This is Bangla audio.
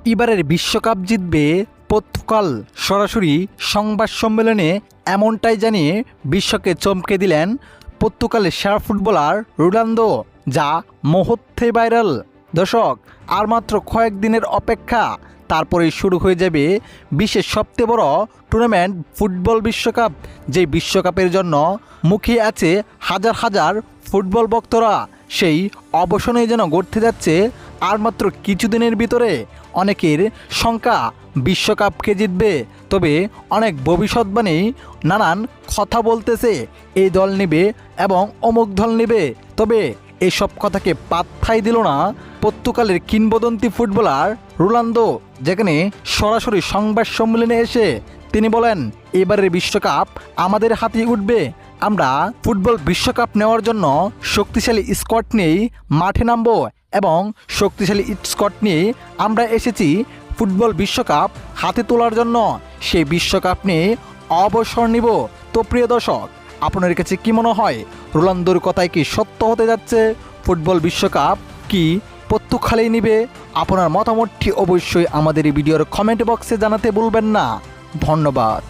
এবারের বিশ্বকাপ জিতবে পর্তুগাল। সরাসরি সংবাদ সম্মেলনে এমনটাই জানিয়ে বিশ্বকে চমকে দিলেন পর্তুগালের সেরা ফুটবলার রোনালদো, যা মুহূর্তে ভাইরাল। দর্শক, আর মাত্র কয়েকদিনের অপেক্ষা, তারপরেই শুরু হয়ে যাবে বিশ্বের সবচেয়ে বড় টুর্নামেন্ট ফুটবল বিশ্বকাপ। যে বিশ্বকাপের জন্য মুখিয়ে আছে হাজার হাজার ফুটবল ভক্তরা। সেই অবসানেই যেন ঘটতে যাচ্ছে আর মাত্র কিছুদিনের ভিতরে। অনেকের শঙ্কা বিশ্বকাপকে জিতবে, তবে অনেক ভবিষ্যৎবাণী নানান কথা বলতেছে এই দল নেবে এবং অমুক দল নেবে। তবে এসব কথাকে পাত্তাই দিল না পর্তুগালের কিংবদন্তি ফুটবলার রোনালদো, যেখানে সরাসরি সংবাদ সম্মেলনে এসে তিনি বলেন, এবারের বিশ্বকাপ আমাদের হাতে উঠবে। আমরা ফুটবল বিশ্বকাপ নেওয়ার জন্য শক্তিশালী স্কোয়াড নিয়েই মাঠে নামবো এবং শক্তিশালী স্কোয়াড নিয়ে আমরা এসেছি ফুটবল বিশ্বকাপ হাতে তোলার জন্য। সেই বিশ্বকাপ নিয়ে অবসর নিব। তো প্রিয় দর্শক, আপনার কাছে কি মনে হয়, রোনালদোর কথায় কি সত্য হতে যাচ্ছে? ফুটবল বিশ্বকাপ কি পর্তুগালই নিবে? আপনার মতামতটি অবশ্যই আমাদের এই ভিডিওর কমেন্ট বক্সে জানাতে ভুলবেন না। ধন্যবাদ।